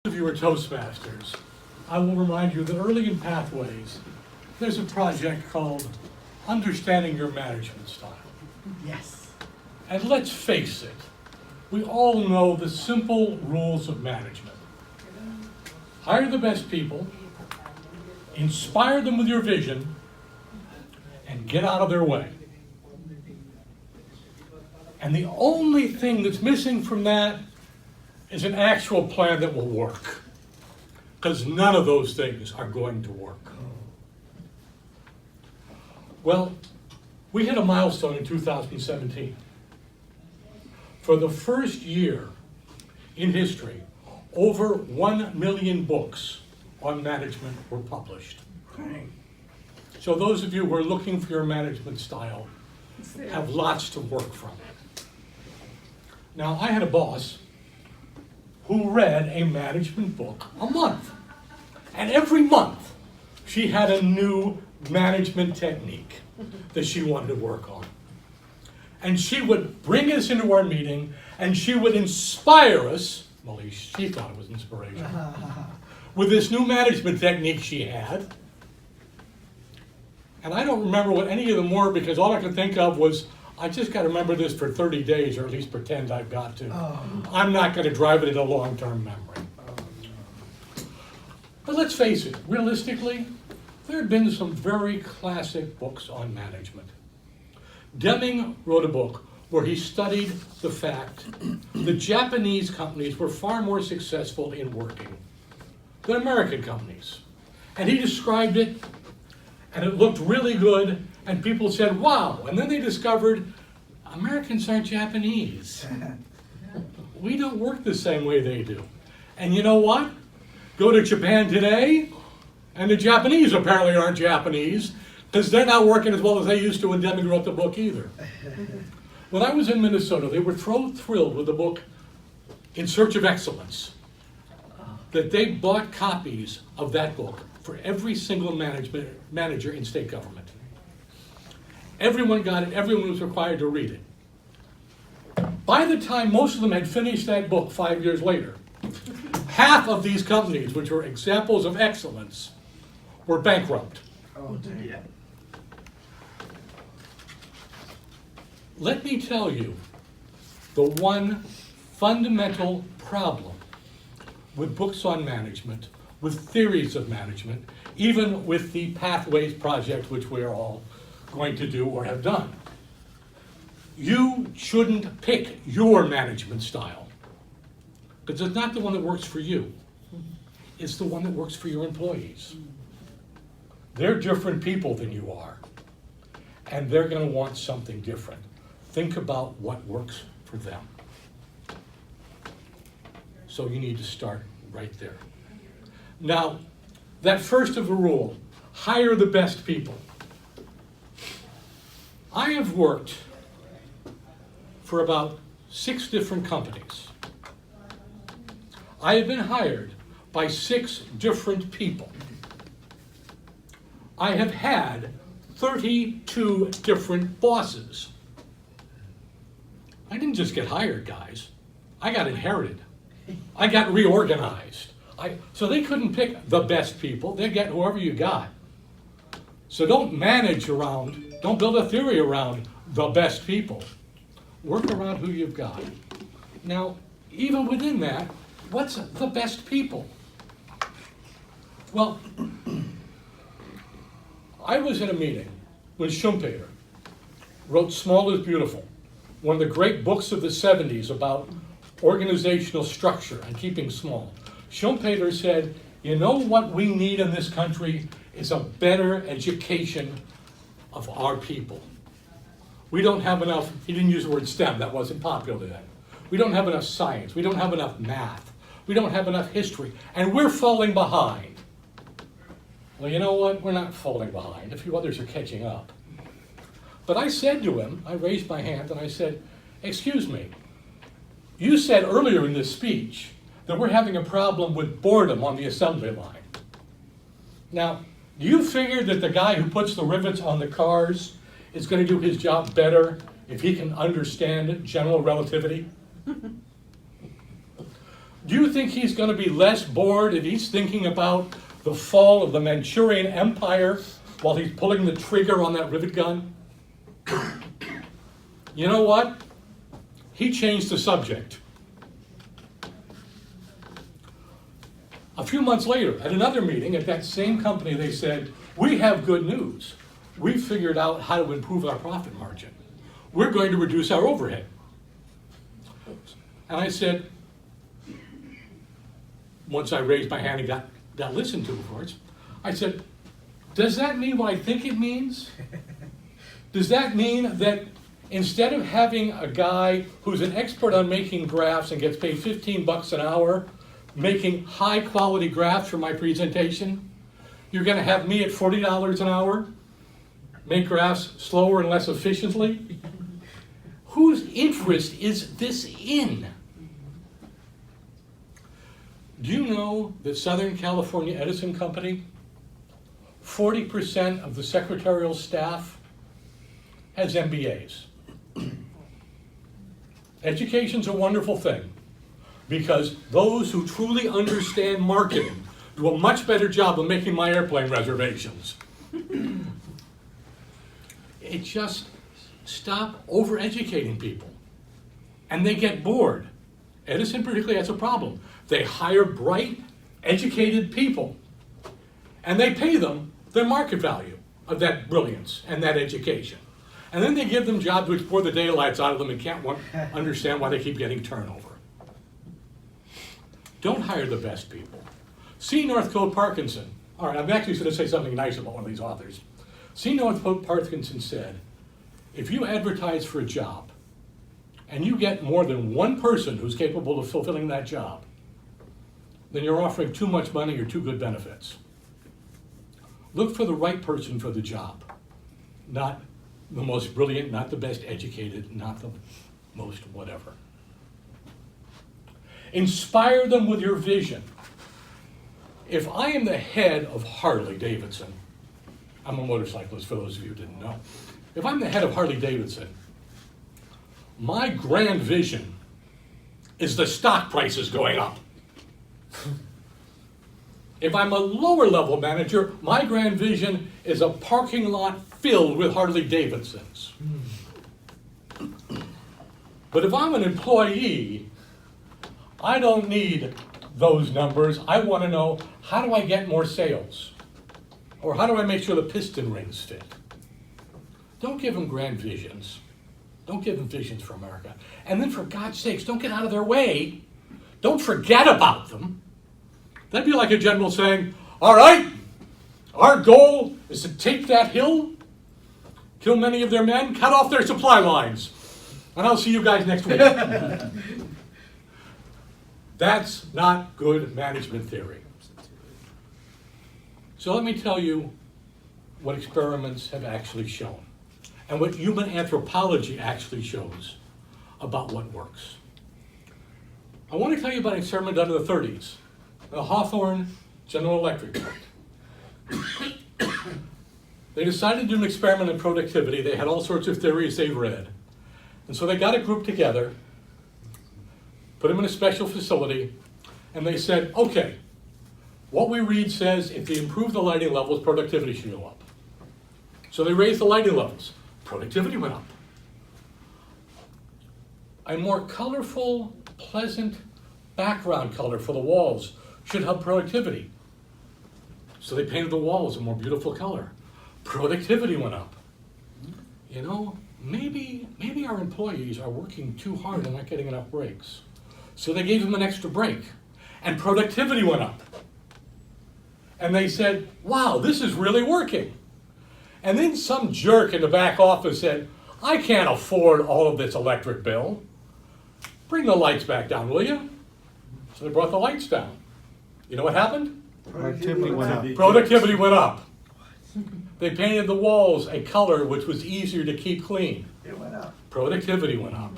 If you are Toastmasters, I will remind you that early in Pathways, there's a project called Understanding Your Management Style. Yes. And let's face it, we all know the simple rules of management. Hire the best people, inspire them with your vision, and get out of their way. And the only thing that's missing from that is an actual plan that will work. Because none of those things are going to work. Well, we hit a milestone in 2017. For the first year in history, over 1 million books on management were published. So those of you who are looking for your management style have lots to work from. Now, I had a boss who read a management book a month. And every month, she had a new management technique that she wanted to work on. And she would bring us into our meeting, and she would inspire us, well, at least she thought it was inspiration, with this new management technique she had. And I don't remember what any of them were, because all I could think of was, I just got to remember this for 30 days, or at least pretend I've got to. I'm not going to drive it into long-term memory. But let's face it, realistically, there have been some very classic books on management. Deming wrote a book where he studied the fact that Japanese companies were far more successful in working than American companies. And he described it, and it looked really good, and people said, wow. And then they discovered Americans aren't Japanese. We don't work the same way they do. And you know what? Go to Japan today, and the Japanese apparently aren't Japanese, because they're not working as well as they used to when Deming wrote the book either. When I was in Minnesota, they were thrilled with the book In Search of Excellence, that they bought copies of that book for every single manager in state government. Everyone got it, everyone was required to read it. By the time most of them had finished that book 5 years later, half of these companies, which were examples of excellence, were bankrupt. Oh, dear. Let me tell you the one fundamental problem with books on management, with theories of management, even with the Pathways project, which we are all going to do or have done. You shouldn't pick your management style, because it's not the one that works for you. It's the one that works for your employees. They're different people than you are, and they're going to want something different. Think about what works for them. So you need to start right there. Now, that first of the rule, hire the best people. I have worked for about 6 different companies. I have been hired by 6 different people. I have had 32 different bosses. I didn't just get hired, guys. I got inherited. I got reorganized. So they couldn't pick the best people. They get whoever you got. So don't build a theory around the best people. Work around who you've got. Now, even within that, what's the best people? Well, I was in a meeting when Schumpeter wrote Small is Beautiful, one of the great books of the 70s about organizational structure and keeping small. Schumpeter said, you know what we need in this country is a better education of our people. We don't have enough, he didn't use the word STEM, that wasn't popular then. We don't have enough science, we don't have enough math, we don't have enough history, and we're falling behind. Well, you know what, we're not falling behind, a few others are catching up. But I said to him, I raised my hand and I said, excuse me, you said earlier in this speech that we're having a problem with boredom on the assembly line. Now, do you figure that the guy who puts the rivets on the cars is going to do his job better if he can understand general relativity? Do you think he's going to be less bored if he's thinking about the fall of the Manchurian Empire while he's pulling the trigger on that rivet gun? You know what? He changed the subject. A few months later, at another meeting at that same company, they said, we have good news. We figured out how to improve our profit margin. We're going to reduce our overhead. And I said, once I raised my hand and got listened to, of course, I said, does that mean what I think it means? Does that mean that instead of having a guy who's an expert on making graphs and gets paid $15 an hour, making high quality graphs for my presentation, you're going to have me at $40 an hour, make graphs slower and less efficiently? Whose interest is this in? Do you know that Southern California Edison Company, 40% of the secretarial staff has MBAs? Education's a wonderful thing, because those who truly understand marketing do a much better job of making my airplane reservations. It just stop over-educating people, and they get bored. Edison particularly has a problem. They hire bright, educated people, and they pay them their market value of that brilliance and that education. And then they give them jobs which bore the daylights out of them and can't understand why they keep getting turnover. Don't hire the best people. C. Northcote Parkinson. All right, I'm actually going to say something nice about one of these authors. C. Northcote Parkinson said, if you advertise for a job and you get more than one person who's capable of fulfilling that job, then you're offering too much money or too good benefits. Look for the right person for the job, not the most brilliant, not the best educated, not the most whatever. Inspire them with your vision. If I am the head of Harley Davidson, I'm a motorcyclist for those of you who didn't know. If I'm the head of Harley Davidson, my grand vision is the stock prices going up. If I'm a lower level manager, my grand vision is a parking lot filled with Harley Davidsons. But if I'm an employee, I don't need those numbers. I want to know, how do I get more sales? Or how do I make sure the piston rings fit? Don't give them grand visions. Don't give them visions for America. And then, for God's sakes, don't get out of their way. Don't forget about them. That'd be like a general saying, all right, our goal is to take that hill, kill many of their men, cut off their supply lines, and I'll see you guys next week. That's not good management theory. So let me tell you what experiments have actually shown, and what human anthropology actually shows about what works. I want to tell you about an experiment done in the 30s. The Hawthorne General Electric plant. They decided to do an experiment in productivity. They had all sorts of theories they've read. And so they got a group together, put them in a special facility, and they said, okay, what we read says if you improve the lighting levels, productivity should go up. So they raised the lighting levels. Productivity went up. A more colorful, pleasant background color for the walls should help productivity. So they painted the walls a more beautiful color. Productivity went up. You know, maybe our employees are working too hard and not getting enough breaks. So they gave them an extra break, and productivity went up. And they said, wow, this is really working. And then some jerk in the back office said, I can't afford all of this electric bill. Bring the lights back down, will you? So they brought the lights down. You know what happened? Productivity went up. Productivity went up. They painted the walls a color which was easier to keep clean. It went up. Productivity went up.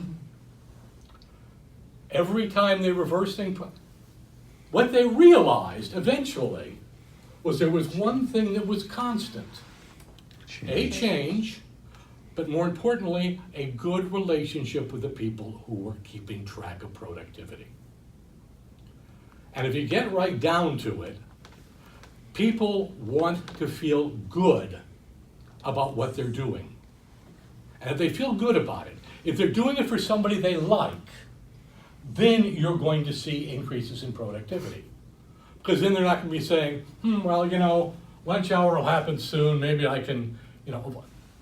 Every time they reversed things, what they realized eventually was there was one thing that was constant. A change, but more importantly, a good relationship with the people who were keeping track of productivity. And if you get right down to it, people want to feel good about what they're doing. And if they feel good about it, if they're doing it for somebody they like, then you're going to see increases in productivity. Because then they're not going to be saying, well, lunch hour will happen soon, maybe I can,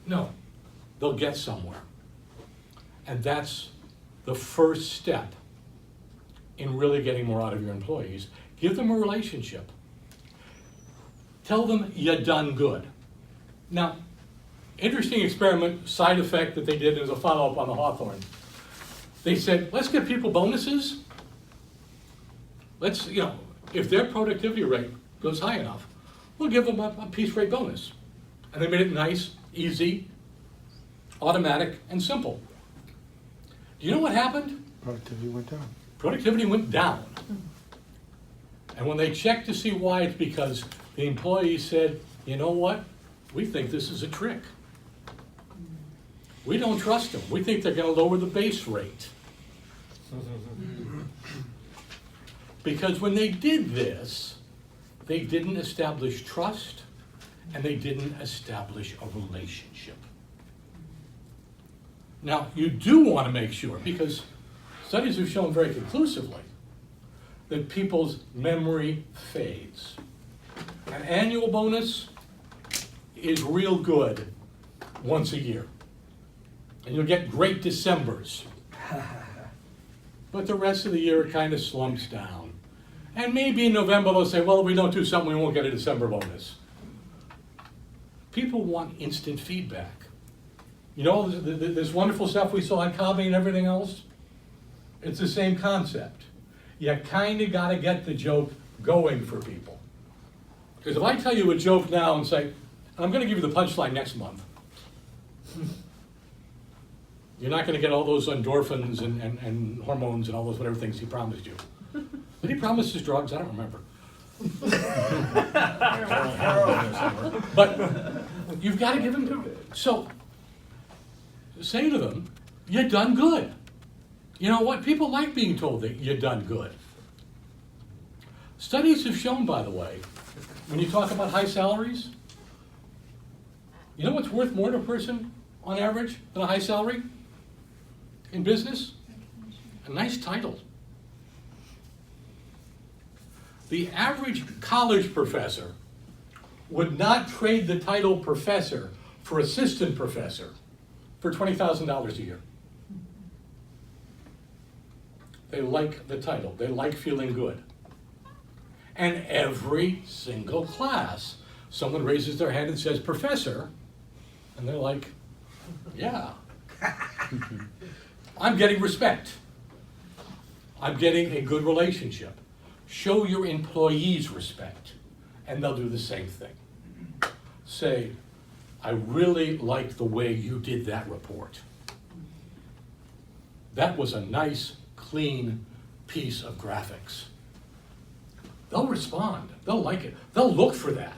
No, they'll get somewhere. And that's the first step in really getting more out of your employees. Give them a relationship. Tell them you done good. Now, interesting experiment, side effect that they did as a follow-up on the Hawthorne. They said, let's give people bonuses. Let's, if their productivity rate goes high enough, we'll give them a piece rate bonus. And they made it nice, easy, automatic, and simple. Do you know what happened? Productivity went down. Productivity went down. And when they checked to see why, it's because the employees said, you know what? We think this is a trick. We don't trust them. We think they're going to lower the base rate. Because when they did this, they didn't establish trust and they didn't establish a relationship. Now, you do want to make sure, because studies have shown very conclusively that people's memory fades. An annual bonus is real good once a year. And you'll get great Decembers. But the rest of the year it kind of slumps down. And maybe in November they'll say, well, if we don't do something, we won't get a December bonus. People want instant feedback. This wonderful stuff we saw on Kami and everything else? It's the same concept. You kind of got to get the joke going for people. Because if I tell you a joke now and say, I'm going to give you the punchline next month, you're not going to get all those endorphins and hormones and all those whatever things he promised you. Did he promise his drugs? I don't remember. But you've got to give him. So say to them, you done good. You know what? People like being told that you done good. Studies have shown, by the way, when you talk about high salaries, you know what's worth more to a person on average than a high salary in business? A nice title. The average college professor would not trade the title professor for assistant professor for $20,000 a year. They like the title. They like feeling good. And every single class, someone raises their hand and says, Professor, and they're like, yeah. I'm getting respect. I'm getting a good relationship. Show your employees respect, and they'll do the same thing. Say, I really like the way you did that report. That was a nice, clean piece of graphics. They'll respond. They'll like it. They'll look for that.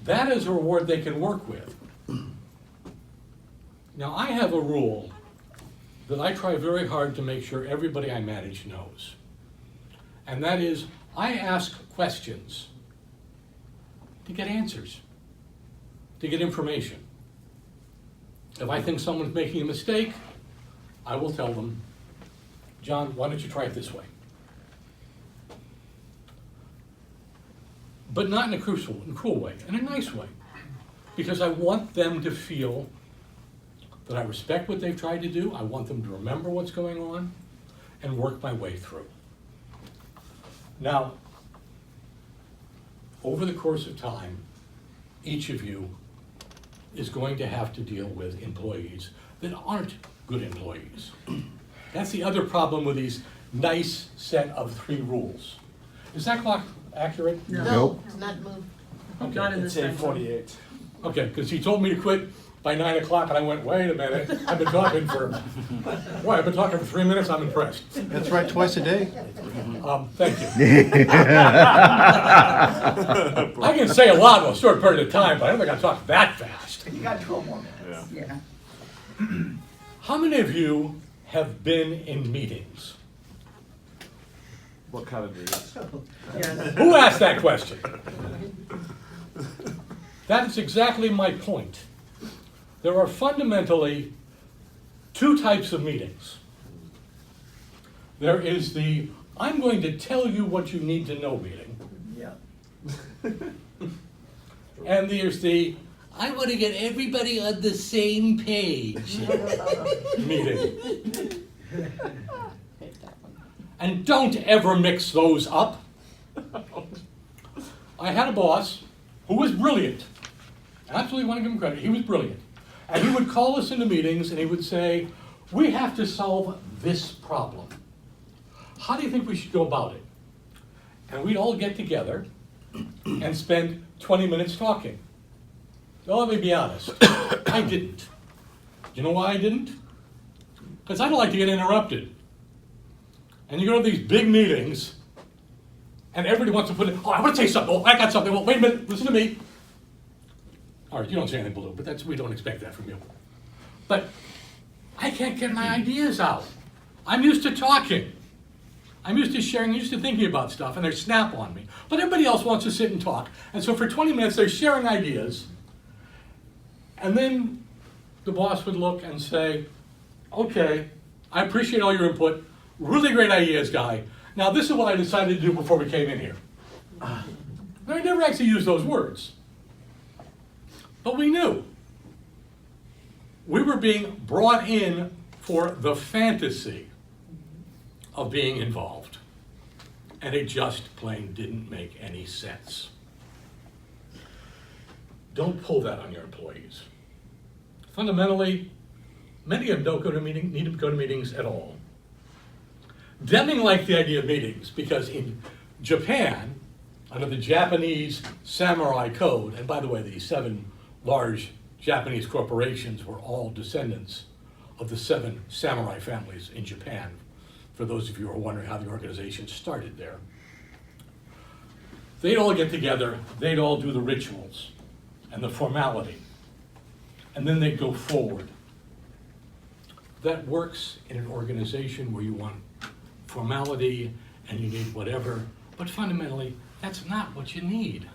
That is a reward they can work with. Now, I have a rule that I try very hard to make sure everybody I manage knows. And that is, I ask questions to get answers, to get information. If I think someone's making a mistake, I will tell them, John, why don't you try it this way? But not in a cruel way, in a nice way. Because I want them to feel that I respect what they've tried to do. I want them to remember what's going on and work my way through. Now, over the course of time, each of you is going to have to deal with employees that aren't good employees. That's the other problem with these nice set of 3 rules. Is that clock accurate? Nope. It's not moved. Okay. Not in It's this time. 8:48. Okay, because he told me to quit by 9 o'clock, and I went, wait a minute, I've been talking for 3 minutes, I'm impressed. That's right, twice a day. Thank you. I can say a lot in a short period of time, but I don't think I talk that fast. You got 12 more minutes. Yeah. How many of you have been in meetings What kind of meetings? Yes. Who asked that question? That is exactly my point. There are fundamentally two types of meetings. There is the, I'm going to tell you what you need to know meeting. Yeah. And there's the, I want to get everybody on the same page meeting. And don't ever mix those up. I had a boss who was brilliant. I absolutely want to give him credit. He was brilliant. And he would call us into meetings and he would say, we have to solve this problem. How do you think we should go about it? And we'd all get together and spend 20 minutes talking. Well, let me be honest. I didn't. You know why I didn't? Because I don't like to get interrupted. And you go to these big meetings, and everybody wants to put in, oh, I want to say something. Oh, I got something. Well, wait a minute. Listen to me. All right, you don't say anything, Baloo, but we don't expect that from you. But I can't get my ideas out. I'm used to talking. I'm used to sharing, used to thinking about stuff, and they snap on me. But everybody else wants to sit and talk. And so for 20 minutes, they're sharing ideas. And then the boss would look and say, okay, I appreciate all your input. Really great ideas, guy. Now, this is what I decided to do before we came in here. I never actually used those words. But we knew. We were being brought in for the fantasy of being involved. And it just plain didn't make any sense. Don't pull that on your employees. Fundamentally, many of them don't need to go to meetings at all. Deming liked the idea of meetings because in Japan, under the Japanese samurai code, and by the way, the 7 large Japanese corporations were all descendants of the 7 samurai families in Japan, for those of you who are wondering how the organization started there. They'd all get together, they'd all do the rituals and the formality, and then they'd go forward. That works in an organization where you want formality and you need whatever, but fundamentally, that's not what you need.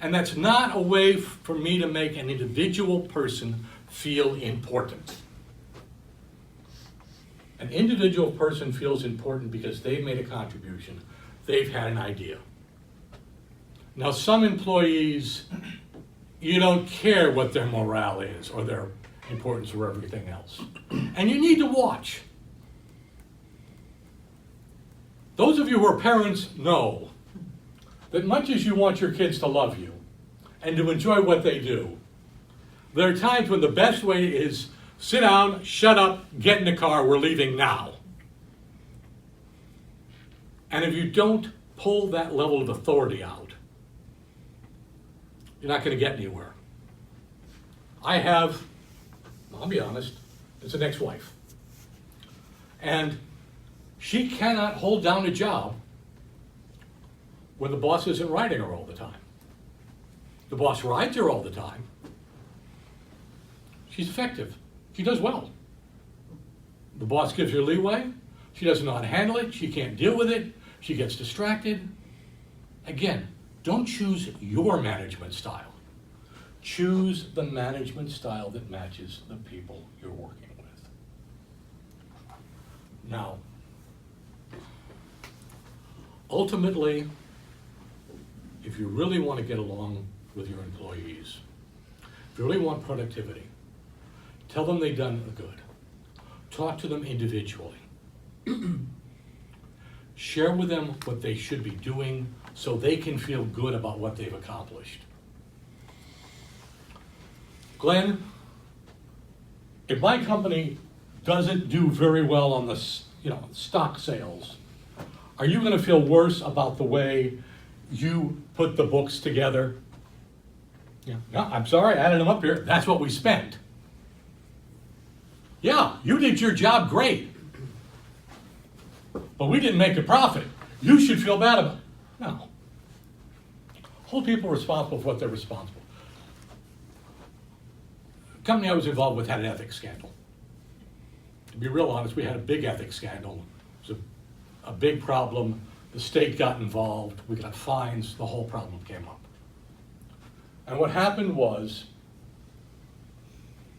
And that's not a way for me to make an individual person feel important. An individual person feels important because they've made a contribution, they've had an idea. Now, some employees, you don't care what their morale is or their importance or everything else. And you need to watch. Those of you who are parents know that much as you want your kids to love you and to enjoy what they do, there are times when the best way is sit down, shut up, get in the car, we're leaving now. And if you don't pull that level of authority out, you're not going to get anywhere. I'll be honest, it's an ex-wife. And she cannot hold down a job when the boss isn't riding her all the time. The boss rides her all the time. She's effective. She does well. The boss gives her leeway. She doesn't know how to handle it. She can't deal with it. She gets distracted. Again, don't choose your management style. Choose the management style that matches the people you're working with. Now, ultimately, if you really want to get along with your employees, if you really want productivity, tell them they've done good. Talk to them individually. Share with them what they should be doing so they can feel good about what they've accomplished. Glenn, if my company doesn't do very well on the stock sales, are you going to feel worse about the way you put the books together? Yeah. No, I'm sorry, I added them up here. That's what we spent. Yeah, you did your job great, but we didn't make a profit. You should feel bad about it. No. Hold people responsible for what they're responsible. The company I was involved with had an ethics scandal. To be real honest, we had a big ethics scandal. It was a big problem. The state got involved, we got fines, the whole problem came up. And what happened was,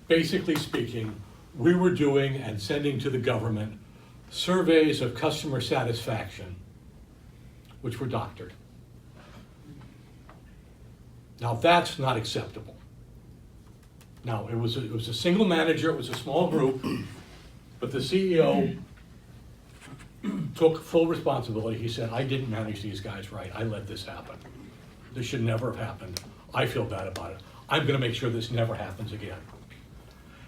basically speaking, we were doing and sending to the government surveys of customer satisfaction, which were doctored. Now that's not acceptable. Now, it was a single manager, it was a small group, but the CEO took full responsibility. He said, I didn't manage these guys right, I let this happen. This should never have happened. I feel bad about it. I'm gonna make sure this never happens again.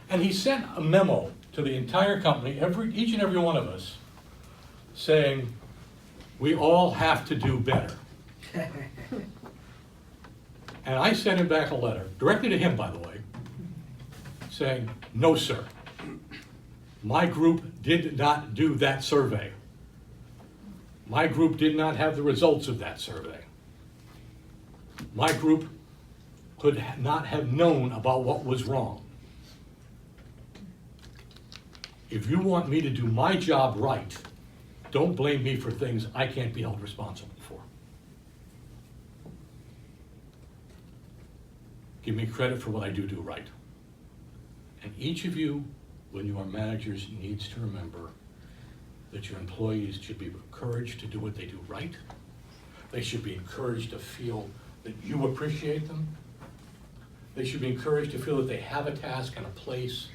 And he sent a memo to the entire company, each and every one of us, saying, we all have to do better. And I sent him back a letter, directly to him, by the way, saying, no, sir. My group did not do that survey. My group did not have the results of that survey. My group could not have known about what was wrong. If you want me to do my job right, don't blame me for things I can't be held responsible for. Give me credit for what I do right. And each of you, when you are managers, needs to remember that your employees should be encouraged to do what they do right. They should be encouraged to feel that you appreciate them. They should be encouraged to feel that they have a task and a place,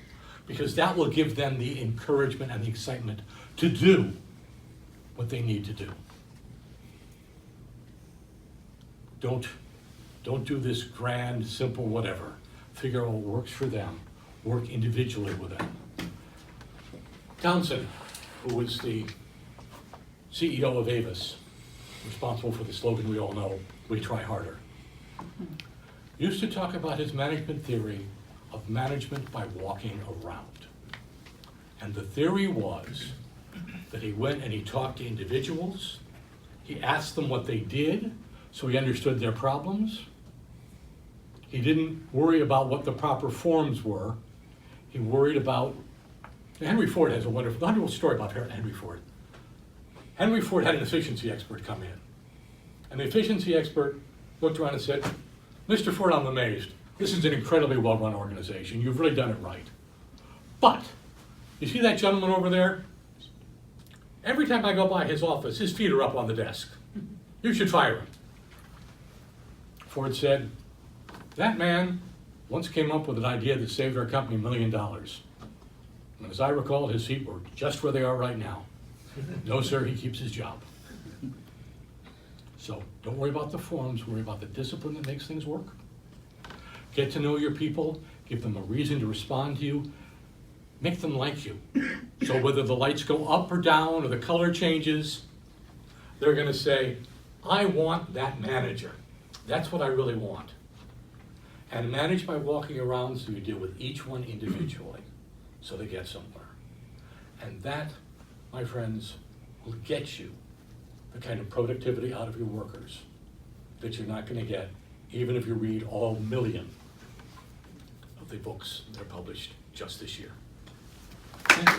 because that will give them the encouragement and the excitement to do what they need to do. Don't do this grand, simple whatever. Figure out what works for them. Work individually with them. Townsend, who was the CEO of Avis, responsible for the slogan we all know, we try harder, used to talk about his management theory of management by walking around. And the theory was that he went and he talked to individuals, he asked them what they did, so he understood their problems. He didn't worry about what the proper forms were. He worried about, Henry Ford has a wonderful story about Henry Ford. Henry Ford had an efficiency expert come in. And the efficiency expert looked around and said, Mr. Ford, I'm amazed. This is an incredibly well-run organization. You've really done it right. But, you see that gentleman over there? Every time I go by his office, his feet are up on the desk. You should fire him. Ford said, that man once came up with an idea that saved our company $1 million. And as I recall, his feet were just where they are right now. No, sir, he keeps his job. So don't worry about the forms, worry about the discipline that makes things work. Get to know your people, give them a reason to respond to you, make them like you. So whether the lights go up or down or the color changes, they're gonna say, I want that manager. That's what I really want. And manage by walking around so you deal with each one individually so they get somewhere. And that, my friends, will get you the kind of productivity out of your workers that you're not going to get even if you read all 1 million of the books that are published just this year. Thank you.